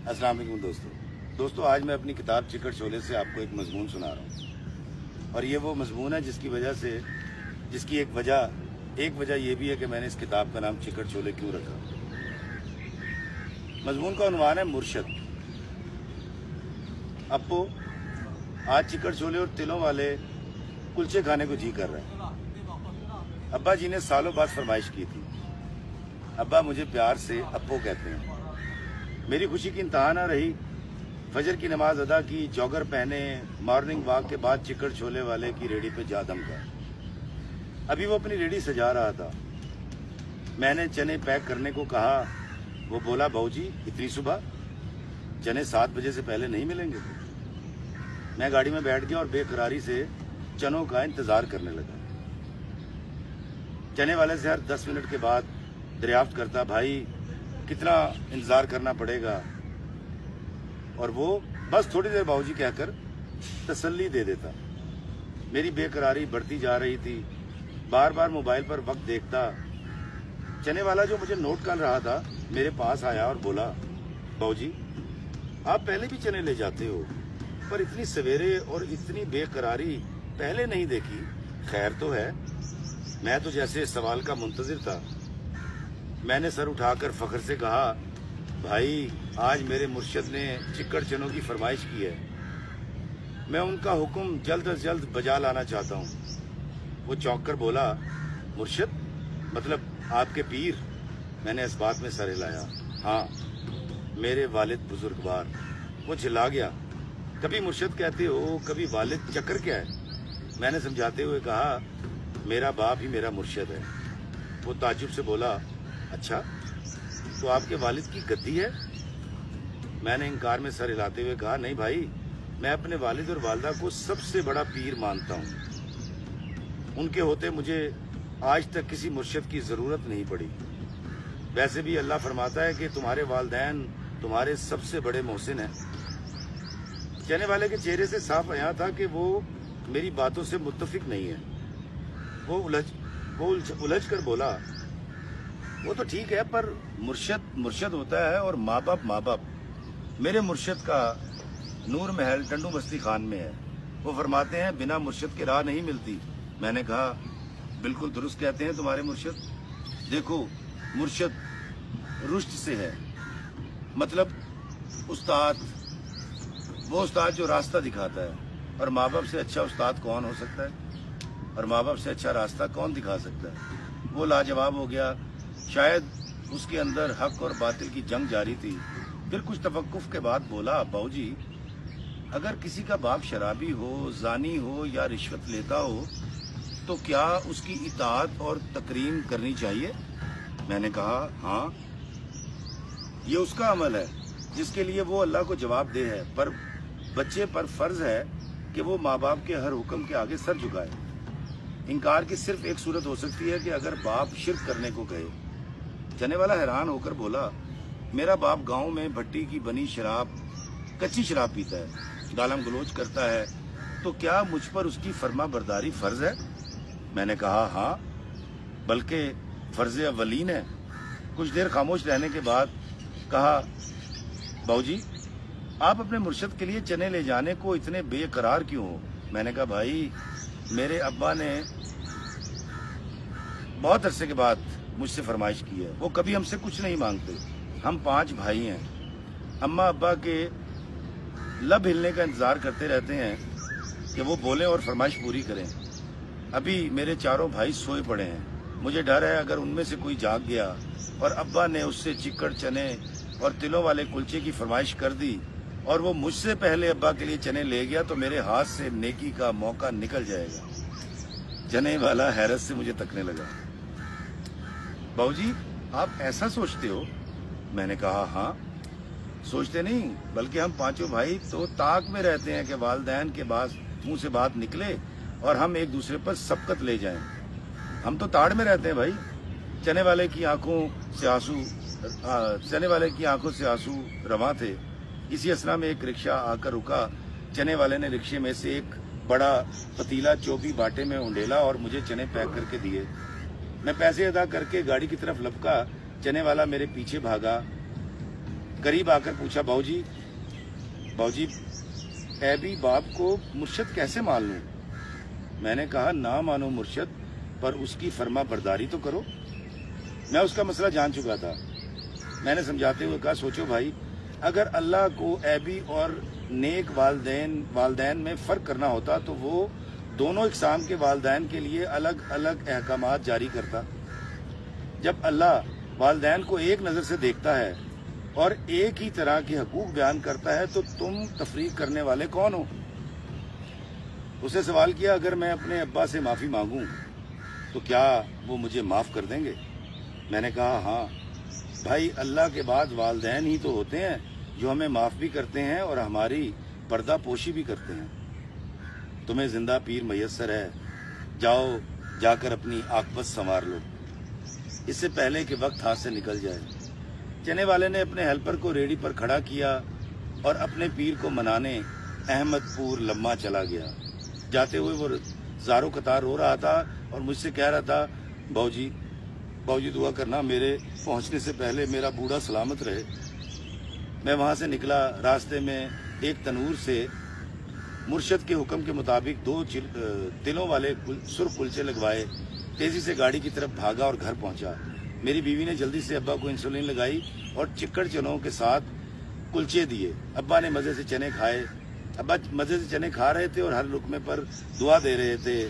अस्सलाम वालेकुम दोस्तों, आज मैं अपनी किताब चिकट शोले से आपको एक मजमून सुना रहा हूँ। और ये वो मजमून है जिसकी एक वजह ये भी है कि मैंने इस किताब का नाम चिकट शोले क्यों रखा। मजमून का उन्वान है मुर्शद। अप्पो, आज चिकट शोले और तिलों वाले कुलचे खाने को जी कर रहा है। अब्बा जी ने सालों बाद फरमाइश की थी। अब्बा मुझे प्यार से अप्पो कहते हैं। मेरी खुशी की इंतहा ना रही। फजर की नमाज अदा की, जॉगर पहने, मॉर्निंग वॉक के बाद चिकट छोले वाले की रेडी पे जा दमका। अभी वो अपनी रेडी सजा रहा था। मैंने चने पैक करने को कहा। वो बोला, बाऊजी इतनी सुबह? चने 7 बजे से पहले नहीं मिलेंगे। मैं गाड़ी में बैठ गया और बेकरारी से चनों का इंतजार करने लगा। चने वाले से हर 10 मिनट के बाद दरियाफ्त करता, भाई कितना इंतजार करना पड़ेगा, और वो बस थोड़ी देर बाबूजी कहकर तसल्ली दे देता। मेरी बेकरारी बढ़ती जा रही थी। बार बार मोबाइल पर वक्त देखता। चने वाला जो मुझे नोट कर रहा था मेरे पास आया और बोला, बाबूजी आप पहले भी चने ले जाते हो, पर इतनी सवेरे और इतनी बेकरारी पहले नहीं देखी। खैर तो है? मैं तो जैसे सवाल का मुंतजिर था। मैंने सर उठाकर फख्र से कहा, भाई आज मेरे मुर्शद ने चिकट चनों की फरमाइश की है। मैं उनका हुक्म जल्द अज जल्द बजा लाना चाहता हूँ। वो चौंक कर बोला, मुर्शद मतलब आपके पीर? मैंने इस बात में सर हिलाया। हाँ, मेरे वालिद बुजुर्गवार। वो चिल्ला गया, कभी मुर्शद कहते हो कभी वालिद, चक्कर क्या है? मैंने समझाते हुए कहा, मेरा बाप ही मेरा मुर्शद है। वो ताजुब से बोला, अच्छा तो आपके वालिद की गद्दी है? मैंने इनकार में सर हिलाते हुए कहा, नहीं भाई, मैं अपने वालिद और वालदा को सबसे बड़ा पीर मानता हूँ। उनके होते मुझे आज तक किसी मुर्शद की जरूरत नहीं पड़ी। वैसे भी अल्लाह फरमाता है कि तुम्हारे वालदैन तुम्हारे सबसे बड़े मोहसिन हैं। चने वाले के चेहरे से साफ आया था कि वो मेरी बातों से मुत्तफिक नहीं है। वो उलझ कर बोला, वो तो ठीक है, पर मुर्शद होता है और माँ बाप। मेरे मुर्शद का नूर महल टंडू बस्ती खान में है। वो फरमाते हैं बिना मुर्शद के राह नहीं मिलती। मैंने कहा, बिल्कुल दुरुस्त कहते हैं तुम्हारे मुर्शद। देखो, मुर्शद रुश्त से है, मतलब उस्ताद, वो उस्ताद जो रास्ता दिखाता है। और माँ बाप से अच्छा उस्ताद कौन हो सकता है, और माँ बाप से अच्छा रास्ता कौन दिखा सकता है? वो लाजवाब हो गया। शायद उसके अंदर हक और बातिल की जंग जारी थी। फिर कुछ तवक्कुफ के बाद बोला, बाऊजी अगर किसी का बाप शराबी हो, जानी हो या रिश्वत लेता हो तो क्या उसकी इताअत और तकरीम करनी चाहिए? मैंने कहा, हाँ, ये उसका अमल है जिसके लिए वो अल्लाह को जवाब दे है, पर बच्चे पर फर्ज है कि वो माँ बाप के हर हुक्म के आगे सर झुकाए। इनकार की सिर्फ एक सूरत हो सकती है कि अगर बाप शिर्क करने को कहे। चने वाला हैरान होकर बोला, मेरा बाप गांव में भट्टी की बनी शराब, कच्ची शराब पीता है, गालम गलोच करता है, तो क्या मुझ पर उसकी फर्मा बरदारी फर्ज है? मैंने कहा, हाँ, बल्कि फर्ज अव्वलीन है। कुछ देर खामोश रहने के बाद कहा, बाऊजी आप अपने मुर्शद के लिए चने ले जाने को इतने बेकरार क्यों हो? मैंने कहा, भाई मेरे अब्बा ने बहुत अरसे के बाद मुझसे फरमाइश की है। वो कभी हमसे कुछ नहीं मांगते। हम 5 भाई हैं। अम्मा अब्बा के लब हिलने का इंतजार करते रहते हैं कि वो बोलें और फरमाइश पूरी करें। अभी मेरे चारों भाई सोए पड़े हैं। मुझे डर है अगर उनमें से कोई जाग गया और अब्बा ने उससे चिकट चने और तिलों वाले कुलचे की फरमाइश कर दी और वो मुझसे पहले अब्बा के लिए चने ले गया तो मेरे हाथ से नेकी का मौका निकल जाएगा। चने वाला हैरत से मुझे तकने लगा। बाऊजी आप ऐसा सोचते हो? मैंने कहा, हाँ, सोचते नहीं बल्कि हम 5 भाई तो ताक में रहते हैं कि वालदैन के मुंह से बात निकले और हम एक दूसरे पर सबकत ले जाएं। हम तो ताड़ में रहते हैं भाई। चने वाले की आंखों से आंसू रवां थे। इसी असना में एक रिक्शा आकर रुका। चने वाले ने रिक्शे में से एक बड़ा पतीला चोबी बाटे में उंडेला और मुझे चने पैक करके दिए। मैं पैसे अदा करके गाड़ी की तरफ लपका। चने वाला मेरे पीछे भागा। करीब आकर पूछा, बाबूजी ऐबी बाप को मुर्शद कैसे मान लूं? मैंने कहा, ना मानो मुर्शद, पर उसकी फर्मा बरदारी तो करो। मैं उसका मसला जान चुका था। मैंने समझाते हुए कहा, सोचो भाई, अगर अल्लाह को ऐबी और नेक वालदैन में फ़र्क करना होता तो वो दोनों इकसाम के वालदैन के लिए अलग अलग अहकामात जारी करता। जब अल्लाह वालदैन को एक नज़र से देखता है और एक ही तरह के हकूक बयान करता है तो तुम तफरीक करने वाले कौन हो? उसे सवाल किया, अगर मैं अपने अब्बा से माफ़ी मांगूं तो क्या वो मुझे माफ़ कर देंगे? मैंने कहा, हाँ भाई, अल्लाह के बाद वालदैन ही तो होते हैं जो हमें माफ़ भी करते हैं और हमारी पर्दा पोशी भी करते हैं। तुम्हें जिंदा पीर मैसर है, जाओ जाकर अपनी आकबत संवार लो, इससे पहले कि वक्त हाथ से निकल जाए। चने वाले ने अपने हेल्पर को रेडी पर खड़ा किया और अपने पीर को मनाने अहमदपुर लम्मा चला गया। जाते हुए वो ज़ारो कतार रो रहा था और मुझसे कह रहा था, बाबूजी दुआ करना मेरे पहुंचने से पहले मेरा बूढ़ा सलामत रहे। मैं वहां से निकला। रास्ते में एक तनूर से मुर्शद के हुक्म के मुताबिक 2 तिलों वाले सुर्ख कुलचे लगवाए तेजी से गाड़ी की तरफ भागा और घर पहुंचा। मेरी बीवी ने जल्दी से अब्बा को इंसुलिन लगाई और चिक्कड़ चनों के साथ कुलचे दिए। अब्बा ने मज़े से चने खाए। अब्बा मज़े से चने खा रहे थे और हर लुकमे पर दुआ दे रहे थे,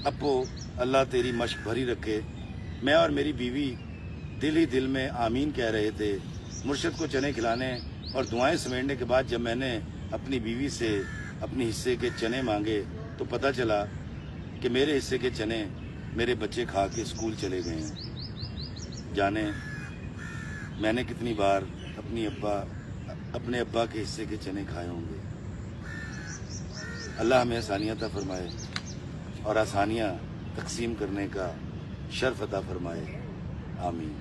अप्पो अल्लाह तेरी मश्क भरी रखे। मैं और मेरी बीवी दिल ही दिल में आमीन कह रहे थे। मुर्शद को चने खिलाने और दुआएं समेटने के बाद जब मैंने अपनी बीवी से अपने हिस्से के चने मांगे तो पता चला कि मेरे हिस्से के चने मेरे बच्चे खा के स्कूल चले गए हैं। जाने मैंने कितनी बार अपने अब्बा के हिस्से के चने खाए होंगे। अल्लाह हमें आसानियाँ अता फरमाए और आसानियाँ तकसीम करने का शर्फ अता फरमाए। आमीन।